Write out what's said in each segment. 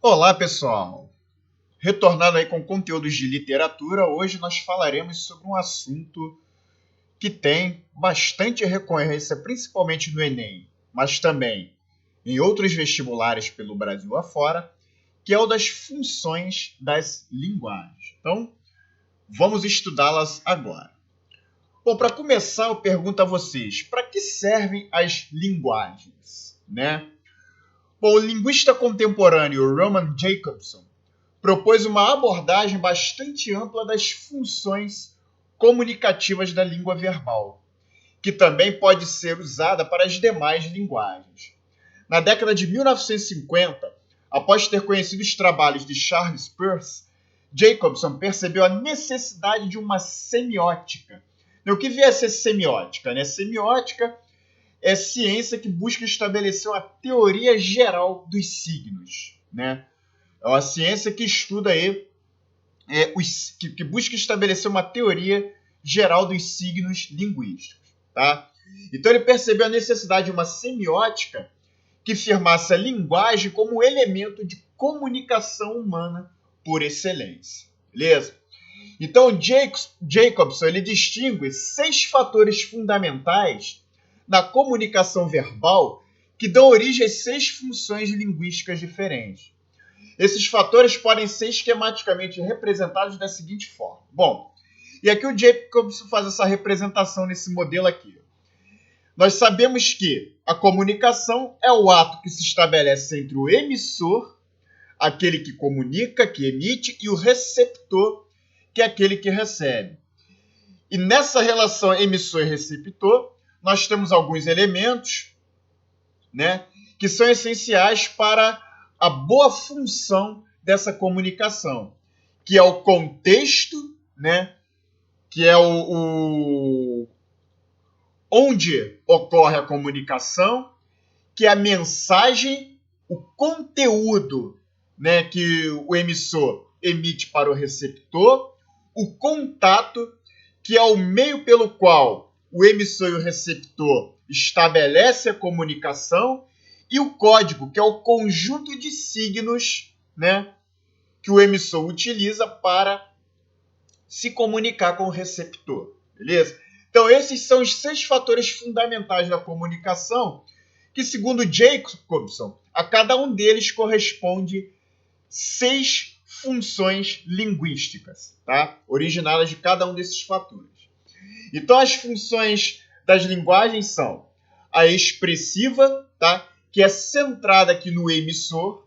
Olá, pessoal! Retornando aí com conteúdos de literatura, hoje nós falaremos sobre um assunto que tem bastante recorrência, principalmente no Enem, mas também em outros vestibulares pelo Brasil afora, que é o das funções das linguagens. Então, vamos estudá-las agora. Bom, para começar, eu pergunto a vocês, para que servem as linguagens, né? Bom, o linguista contemporâneo Roman Jakobson propôs uma abordagem bastante ampla das funções comunicativas da língua verbal, que também pode ser usada para as demais linguagens. Na década de 1950, após ter conhecido os trabalhos de Charles Peirce, Jacobson percebeu a necessidade de uma semiótica. O que vier a ser semiótica? Semiótica é ciência que busca estabelecer uma teoria geral dos signos, né? É uma ciência que estuda aí, que busca estabelecer uma teoria geral dos signos linguísticos, tá? Então ele percebeu a necessidade de uma semiótica que firmasse a linguagem como elemento de comunicação humana por excelência, beleza? Então Jacobson ele distingue 6 fatores fundamentais na comunicação verbal que dão origem a 6 funções linguísticas diferentes. Esses fatores podem ser esquematicamente representados da seguinte forma. Bom, e aqui o Jacobson faz essa representação nesse modelo aqui. Nós sabemos que a comunicação é o ato que se estabelece entre o emissor, aquele que comunica, que emite, e o receptor, que é aquele que recebe. E nessa relação emissor e receptor, nós temos alguns elementos, né, que são essenciais para a boa função dessa comunicação, que é o contexto, né, que é onde ocorre a comunicação, que é a mensagem, o conteúdo, né, que o emissor emite para o receptor, o contato, que é o meio pelo qual o emissor e o receptor estabelecem a comunicação, e o código, que é o conjunto de signos, né, que o emissor utiliza para se comunicar com o receptor, beleza? Então, esses são os 6 fatores fundamentais da comunicação, que, segundo Jacobson, a cada um deles corresponde 6 funções linguísticas, tá? Originadas de cada um desses fatores. Então, as funções das linguagens são a expressiva, tá? Que é centrada aqui no emissor,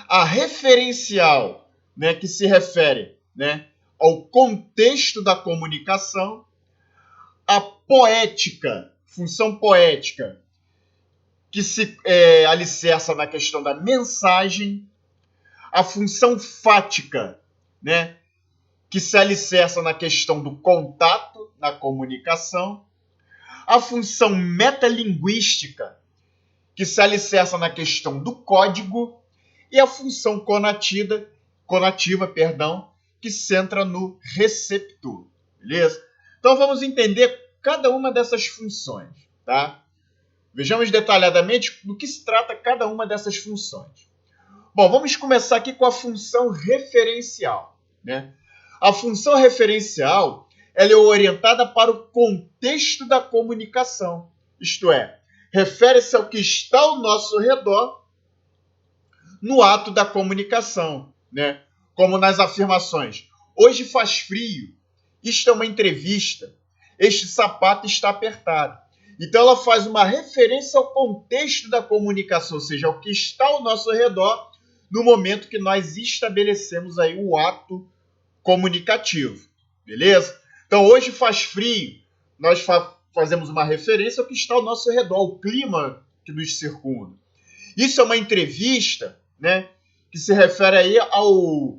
a referencial, né? Que se refere, né, ao contexto da comunicação, a poética, função poética, que se alicerça na questão da mensagem, a função fática, né, que se alicerça na questão do contato, na comunicação, a função metalinguística, que se alicerça na questão do código, e a função conativa, que centra no receptor, beleza? Então vamos entender cada uma dessas funções, tá? Vejamos detalhadamente do que se trata cada uma dessas funções. Bom, vamos começar aqui com a função referencial, né? A função referencial ela é orientada para o contexto da comunicação, isto é, refere-se ao que está ao nosso redor no ato da comunicação, né? Como nas afirmações, hoje faz frio, isto é uma entrevista, este sapato está apertado. Então ela faz uma referência ao contexto da comunicação, ou seja, ao que está ao nosso redor no momento que nós estabelecemos aí o ato comunicativo, beleza? Então hoje faz frio, nós fazemos uma referência ao que está ao nosso redor, ao clima que nos circunda. Isso é uma entrevista, né, que se refere aí ao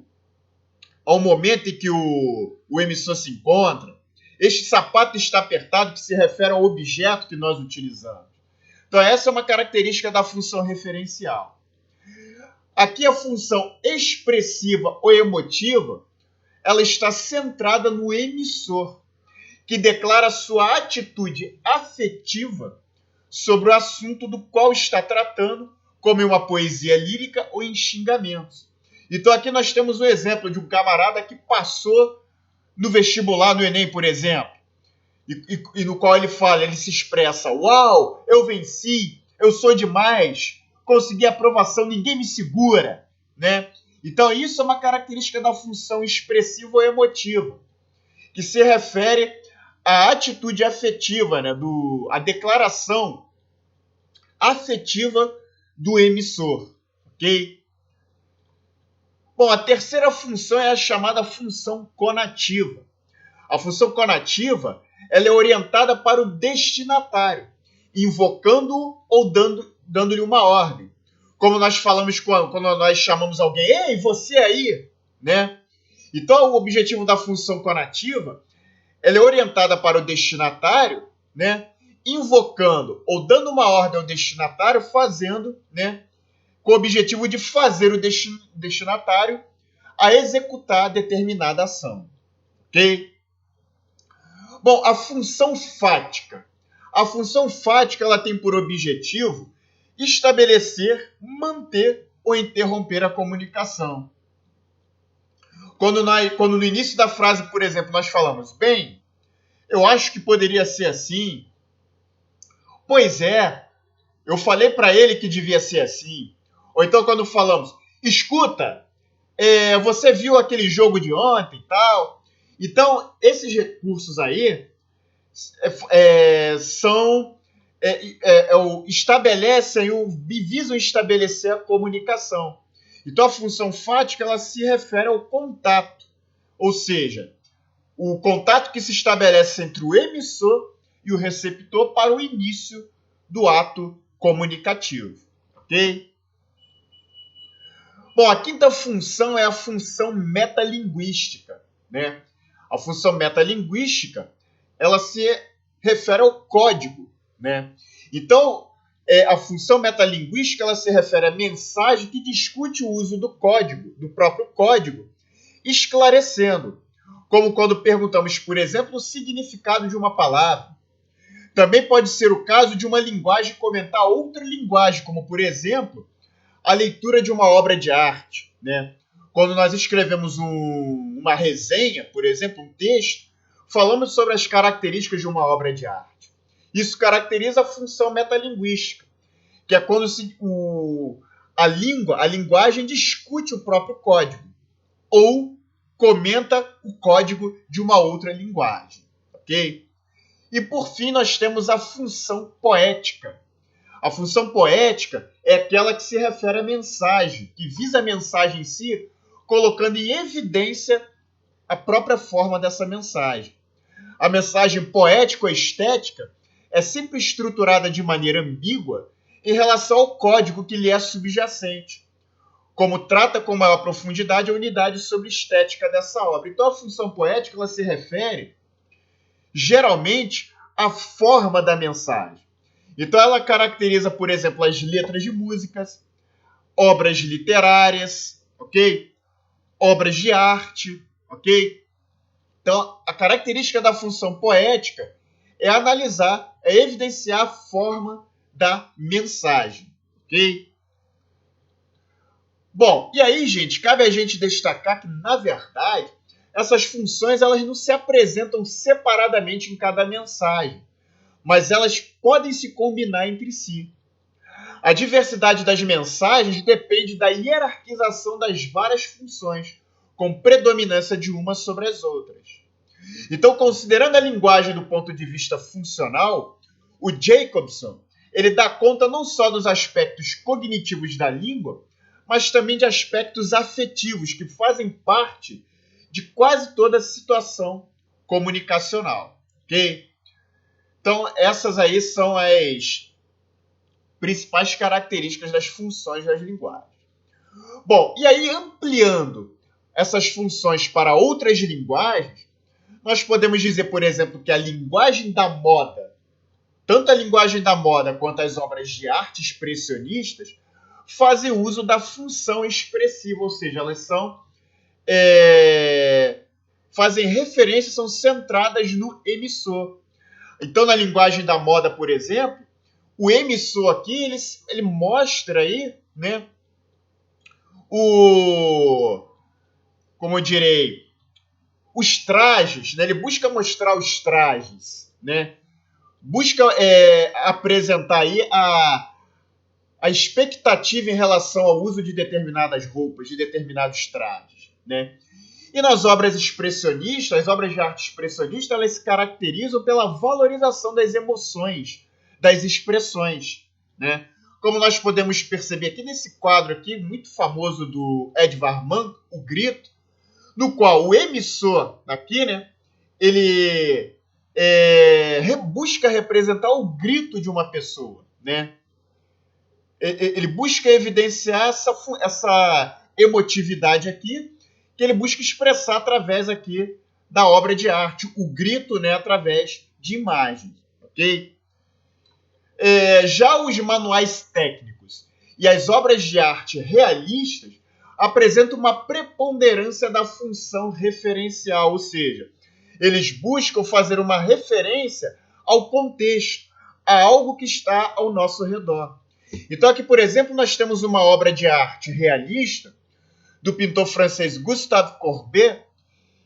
momento em que o emissor se encontra. Este sapato está apertado, que se refere ao objeto que nós utilizamos. Então essa é uma característica da função referencial. Aqui a função expressiva ou emotiva, ela está centrada no emissor, que declara sua atitude afetiva sobre o assunto do qual está tratando como em uma poesia lírica ou em xingamentos. Então aqui nós temos um exemplo de um camarada que passou no vestibular, no Enem, por exemplo, e no qual ele se expressa: uau, eu venci, eu sou demais, consegui aprovação, ninguém me segura, né? Então isso é uma característica da função expressiva ou emotiva, que se refere à atitude afetiva, né? A declaração afetiva do emissor, ok? Bom, a terceira função é a chamada função conativa. A função conativa, ela é orientada para o destinatário, invocando-o ou dando-lhe uma ordem. Como nós falamos quando nós chamamos alguém: ei, você aí, né? Então, o objetivo da função conativa, ela é orientada para o destinatário, né? Invocando ou dando uma ordem ao destinatário, fazendo, né? Com o objetivo de fazer o destinatário a executar determinada ação. Ok? Bom, a função fática. A função fática, ela tem por objetivo estabelecer, manter ou interromper a comunicação. Quando no início da frase, por exemplo, nós falamos: bem, eu acho que poderia ser assim. Pois é, eu falei para ele que devia ser assim. Ou então quando falamos: escuta, você viu aquele jogo de ontem e tal? Então, esses recursos aí visam estabelecer a comunicação. Então, a função fática, ela se refere ao contato, ou seja, o contato que se estabelece entre o emissor e o receptor para o início do ato comunicativo. Ok? Bom, a quinta função é a função metalinguística, né? A função metalinguística, ela se refere ao código, né? Então, a função metalinguística, ela se refere à mensagem que discute o uso do código, do próprio código, esclarecendo, como quando perguntamos, por exemplo, o significado de uma palavra. Também pode ser o caso de uma linguagem comentar outra linguagem, como, por exemplo, a leitura de uma obra de arte, né? Quando nós escrevemos uma resenha, por exemplo, um texto, falamos sobre as características de uma obra de arte. Isso caracteriza a função metalinguística, que é quando a linguagem discute o próprio código ou comenta o código de uma outra linguagem, ok? E por fim nós temos a função poética. A função poética é aquela que se refere à mensagem, que visa a mensagem em si, colocando em evidência a própria forma dessa mensagem. A mensagem poética ou estética é sempre estruturada de maneira ambígua em relação ao código que lhe é subjacente, como trata com maior profundidade a unidade sobre estética dessa obra. Então a função poética, ela se refere geralmente à forma da mensagem. Então ela caracteriza, por exemplo, as letras de músicas, obras literárias, ok? Obras de arte, ok? Então a característica da função poética é analisar, é evidenciar a forma da mensagem, ok? Bom, e aí, gente, cabe a gente destacar que, na verdade, essas funções elas não se apresentam separadamente em cada mensagem, mas elas podem se combinar entre si. A diversidade das mensagens depende da hierarquização das várias funções, com predominância de uma sobre as outras. Então, considerando a linguagem do ponto de vista funcional, o Jacobson ele dá conta não só dos aspectos cognitivos da língua, mas também de aspectos afetivos que fazem parte de quase toda a situação comunicacional. Ok? Então, essas aí são as principais características das funções das linguagens. Bom, e aí ampliando essas funções para outras linguagens, nós podemos dizer, por exemplo, que a linguagem da moda, tanto a linguagem da moda quanto as obras de arte expressionistas, fazem uso da função expressiva, ou seja, elas fazem referência, são centradas no emissor. Então, na linguagem da moda, por exemplo, o emissor aqui, ele mostra aí, né, como eu direi, os trajes, né, ele busca mostrar os trajes, né, busca apresentar aí a expectativa em relação ao uso de determinadas roupas, de determinados trajes, né. E nas obras expressionistas, as obras de arte expressionista, elas se caracterizam pela valorização das emoções, das expressões, né? Como nós podemos perceber aqui nesse quadro aqui, muito famoso do Edvard Munch, O Grito, no qual o emissor aqui, né, ele busca representar o grito de uma pessoa, né? Ele busca evidenciar essa emotividade aqui, que ele busca expressar através aqui da obra de arte, o grito, né, através de imagens, ok? Já os manuais técnicos e as obras de arte realistas apresentam uma preponderância da função referencial, ou seja, eles buscam fazer uma referência ao contexto, a algo que está ao nosso redor. Então aqui, por exemplo, nós temos uma obra de arte realista do pintor francês Gustave Courbet,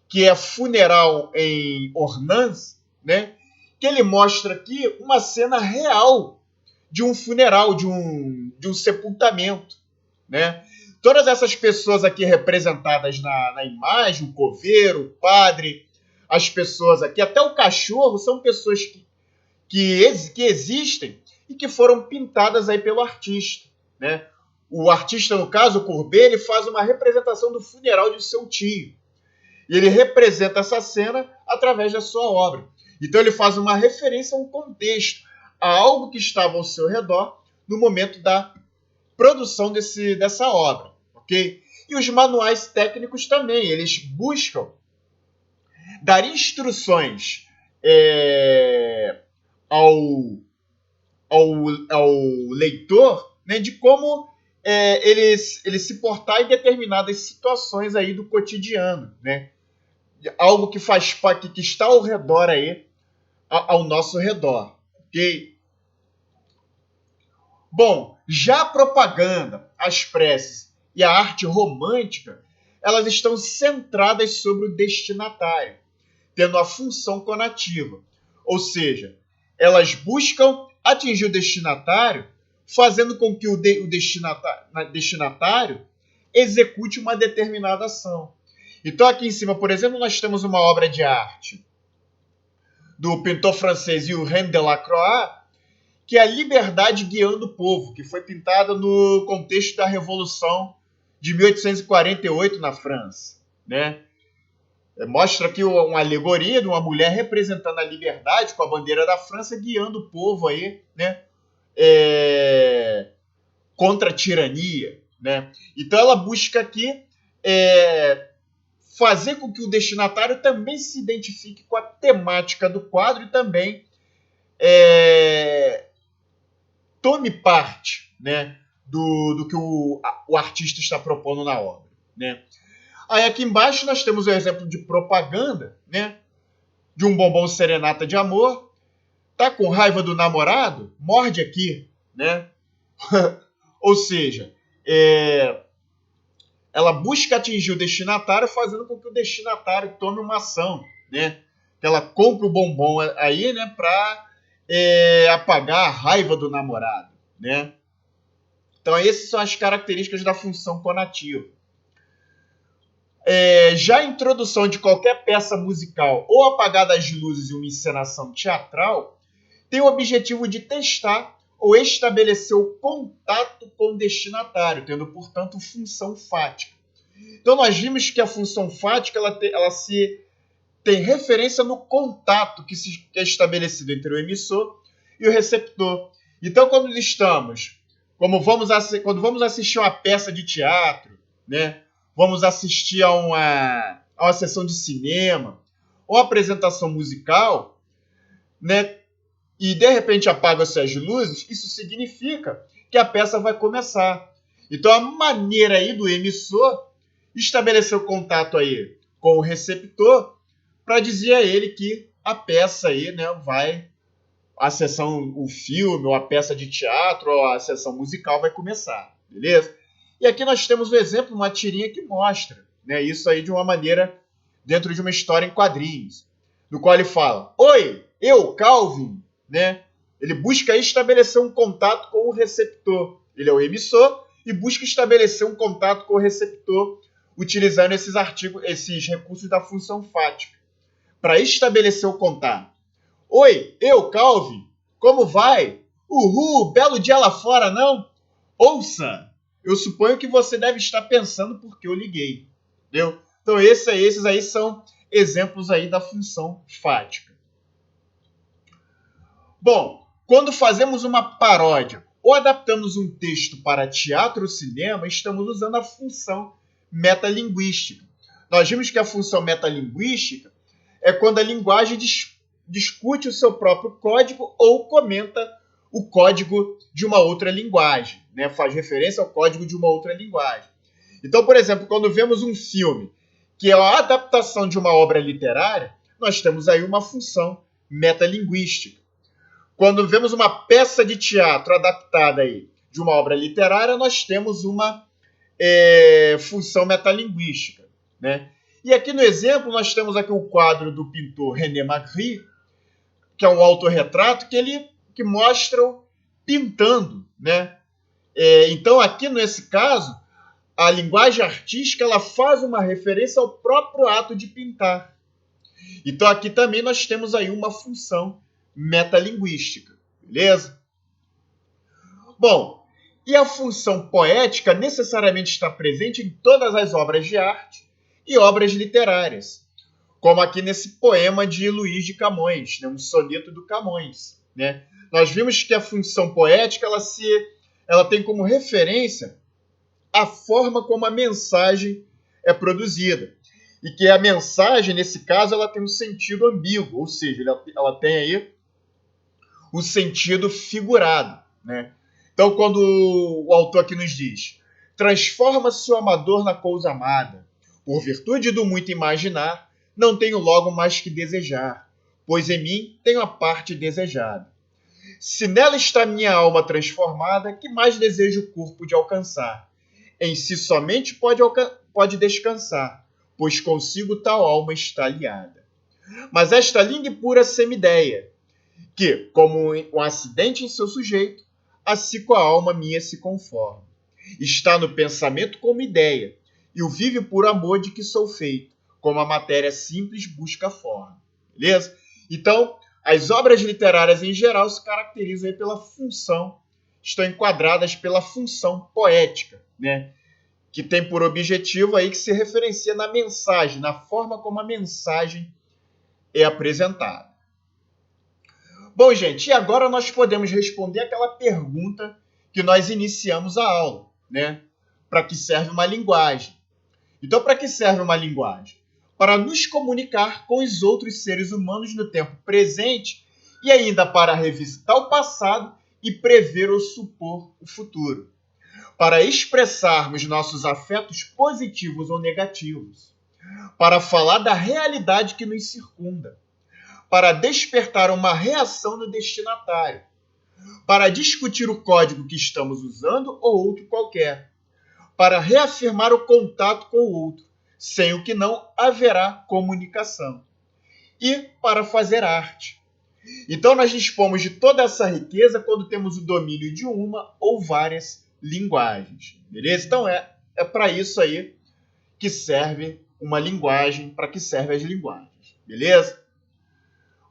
que é Funeral em Ornans, né? Que ele mostra aqui uma cena real de um funeral, de um sepultamento, né? Todas essas pessoas aqui representadas na imagem, o coveiro, o padre, as pessoas aqui, até o cachorro, são pessoas que existem e que foram pintadas aí pelo artista, né? O artista, no caso, o Courbet, ele faz uma representação do funeral de seu tio. E ele representa essa cena através da sua obra. Então ele faz uma referência a um contexto, a algo que estava ao seu redor no momento da produção dessa obra, ok? E os manuais técnicos também, eles buscam dar instruções ao leitor, né, de como ele se portar em determinadas situações aí do cotidiano, né? Algo que faz parte, que está ao redor aí, ao nosso redor, ok? Bom, já a propaganda, as preces e a arte romântica, elas estão centradas sobre o destinatário, tendo a função conativa, ou seja, elas buscam atingir o destinatário, fazendo com que o destinatário execute uma determinada ação. Então aqui em cima, por exemplo, nós temos uma obra de arte do pintor francês Eugène Delacroix, que é a liberdade guiando o povo, que foi pintada no contexto da Revolução de 1848 na França, né? Mostra aqui uma alegoria de uma mulher representando a liberdade com a bandeira da França, guiando o povo aí, né? Contra a tirania, né? Então ela busca aqui fazer com que o destinatário também se identifique com a temática do quadro e também tome parte, né, do que o artista está propondo na obra, né? Aí aqui embaixo nós temos o exemplo de propaganda, né, de um bombom serenata de amor. Tá com raiva do namorado? Morde aqui, né? Ou seja, ela busca atingir o destinatário, fazendo com que o destinatário tome uma ação, né? Que ela compra o bombom aí, né, para apagar a raiva do namorado, né? Então essas são as características da função conativa. Já a introdução de qualquer peça musical ou apagar das luzes em uma encenação teatral tem o objetivo de testar ou estabelecer o contato com o destinatário, tendo, portanto, função fática. Então, nós vimos que a função fática ela tem referência no contato que é estabelecido entre o emissor e o receptor. Então, quando vamos assistir uma peça de teatro, né? Vamos assistir a uma sessão de cinema, ou apresentação musical, né? E de repente apagam-se as luzes, isso significa que a peça vai começar. Então a maneira aí do emissor estabelecer o contato aí com o receptor para dizer a ele que a peça aí, né, vai a sessão, o filme, ou a peça de teatro, ou a sessão musical vai começar, beleza? E aqui nós temos o exemplo, uma tirinha que mostra, né, isso aí de uma maneira dentro de uma história em quadrinhos, no qual ele fala: Oi, eu, Calvin, né? Ele busca estabelecer um contato com o receptor. Ele é o emissor e busca estabelecer um contato com o receptor utilizando esses recursos da função fática para estabelecer o contato. Oi, eu, Calvin, como vai? Uhul, belo dia lá fora, não? Ouça, eu suponho que você deve estar pensando porque eu liguei, entendeu? Então esses aí são exemplos aí da função fática. Bom, quando fazemos uma paródia ou adaptamos um texto para teatro ou cinema, estamos usando a função metalinguística. Nós vimos que a função metalinguística é quando a linguagem discute o seu próprio código ou comenta o código de uma outra linguagem, né? Faz referência ao código de uma outra linguagem. Então, por exemplo, quando vemos um filme que é a adaptação de uma obra literária, nós temos aí uma função metalinguística. Quando vemos uma peça de teatro adaptada aí de uma obra literária, nós temos uma função metalinguística, né? E aqui no exemplo, nós temos aqui o quadro do pintor René Magritte, que é um autorretrato que mostra pintando, né? Então, aqui nesse caso, a linguagem artística ela faz uma referência ao próprio ato de pintar. Então, aqui também nós temos aí uma função metalinguística, beleza? Bom, e a função poética necessariamente está presente em todas as obras de arte e obras literárias, como aqui nesse poema de Luís de Camões, né, um soneto do Camões, né? Nós vimos que a função poética ela tem como referência a forma como a mensagem é produzida. E que a mensagem, nesse caso, ela tem um sentido ambíguo, ou seja, ela tem aí o sentido figurado, né? Então, quando o autor aqui nos diz: transforma-se o amador na coisa amada, por virtude do muito imaginar, não tenho logo mais que desejar, pois em mim tenho a parte desejada. Se nela está minha alma transformada, que mais desejo o corpo de alcançar? Em si somente pode descansar, pois consigo tal alma está aliada. Mas esta linda e pura semideia, que, como um acidente em seu sujeito, assim com a alma minha se conforma. Está no pensamento como ideia, e o vive por amor de que sou feito, como a matéria simples busca a forma. Beleza? Então, as obras literárias em geral se caracterizam aí pela função, estão enquadradas pela função poética, né? Que tem por objetivo aí que se referencia na mensagem, na forma como a mensagem é apresentada. Bom, gente, e agora nós podemos responder aquela pergunta que nós iniciamos a aula, né? Para que serve uma linguagem? Então, para que serve uma linguagem? Para nos comunicar com os outros seres humanos no tempo presente e ainda para revisitar o passado e prever ou supor o futuro. Para expressarmos nossos afetos positivos ou negativos. Para falar da realidade que nos circunda. Para despertar uma reação no destinatário. Para discutir o código que estamos usando ou outro qualquer. Para reafirmar o contato com o outro, sem o que não haverá comunicação. E para fazer arte. Então, nós dispomos de toda essa riqueza quando temos o domínio de uma ou várias linguagens. Beleza? Então, é para isso aí que serve uma linguagem, para que servem as linguagens. Beleza?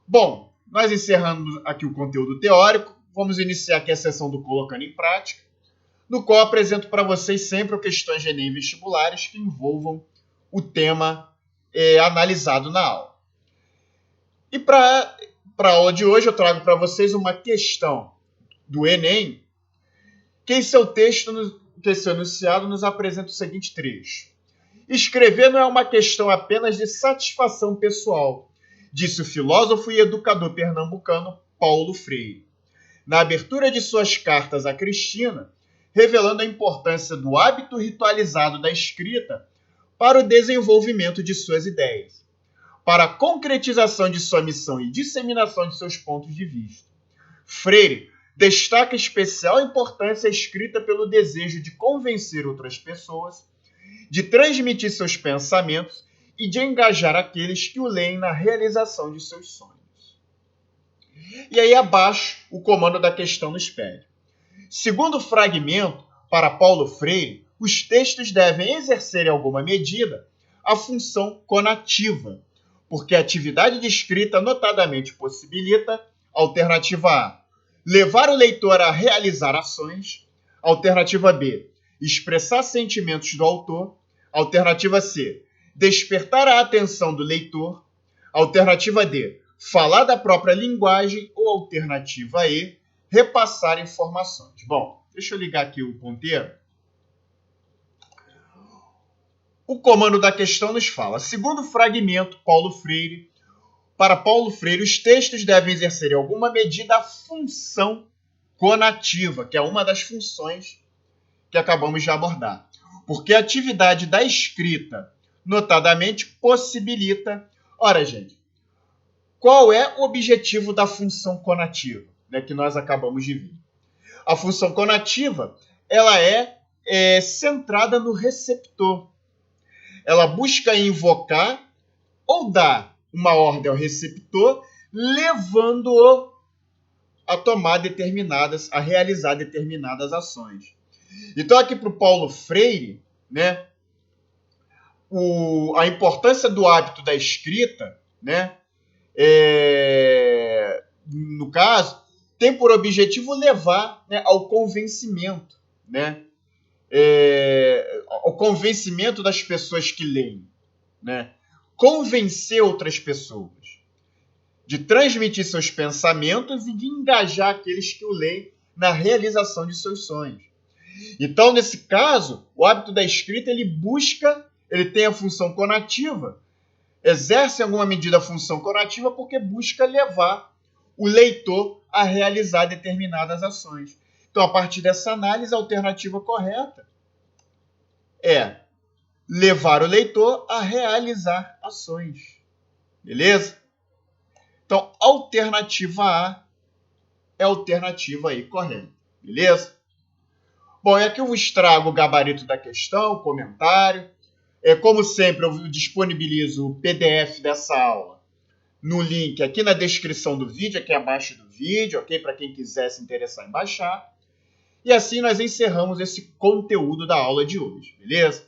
Bom, nós encerramos aqui o conteúdo teórico. Vamos iniciar aqui a sessão do Colocando em Prática, no qual apresento para vocês sempre questões de Enem vestibulares que envolvam o tema analisado na aula. E para a aula de hoje eu trago para vocês uma questão do Enem, que em seu texto, que esse enunciado nos apresenta o seguinte trecho. Escrever não é uma questão apenas de satisfação pessoal, disse o filósofo e educador pernambucano Paulo Freire, na abertura de suas cartas a Cristina, revelando a importância do hábito ritualizado da escrita para o desenvolvimento de suas ideias, para a concretização de sua missão e disseminação de seus pontos de vista, Freire destaca especial importância à escrita pelo desejo de convencer outras pessoas, de transmitir seus pensamentos e de engajar aqueles que o leem na realização de seus sonhos. E aí abaixo o comando da questão nos pede. Segundo o fragmento, para Paulo Freire, os textos devem exercer em alguma medida a função conativa, porque a atividade de escrita notadamente possibilita, alternativa A, levar o leitor a realizar ações, alternativa B, expressar sentimentos do autor, alternativa C, despertar a atenção do leitor, alternativa D, falar da própria linguagem ou alternativa E, repassar informações. Bom, deixa eu ligar aqui o ponteiro. O comando da questão nos fala, segundo o fragmento para Paulo Freire, os textos devem exercer em alguma medida a função conativa, que é uma das funções que acabamos de abordar. Porque a atividade da escrita, notadamente, possibilita... Ora, gente, qual é o objetivo da função conativa, né, que nós acabamos de ver? A função conativa, ela é centrada no receptor. Ela busca invocar ou dar uma ordem ao receptor, levando-o a realizar determinadas ações. Então, aqui para o Paulo Freire, né, a importância do hábito da escrita, né, no caso, tem por objetivo levar, né, ao convencimento, né, ao convencimento das pessoas que leem, né, convencer outras pessoas, de transmitir seus pensamentos e de engajar aqueles que o leem na realização de seus sonhos. Então, nesse caso, o hábito da escrita, ele tem a função conativa, exerce em alguma medida a função conativa porque busca levar o leitor a realizar determinadas ações. Então, a partir dessa análise, a alternativa correta é levar o leitor a realizar ações. Beleza? Então, alternativa A é a alternativa aí correta. Beleza? Bom, e aqui eu vos trago o gabarito da questão, o comentário. Como sempre, eu disponibilizo o PDF dessa aula no link aqui na descrição do vídeo, aqui abaixo do vídeo, ok? Para quem quiser se interessar em baixar. E assim nós encerramos esse conteúdo da aula de hoje, beleza?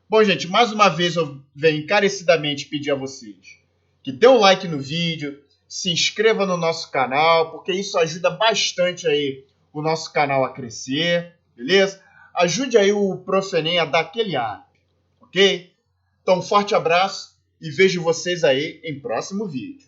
Bom, gente, mais uma vez eu venho encarecidamente pedir a vocês que dê um like no vídeo, se inscreva no nosso canal, porque isso ajuda bastante aí o nosso canal a crescer, beleza? Ajude aí o Prof. Enem a dar aquele ar, ok? Então, um forte abraço e vejo vocês aí em próximo vídeo.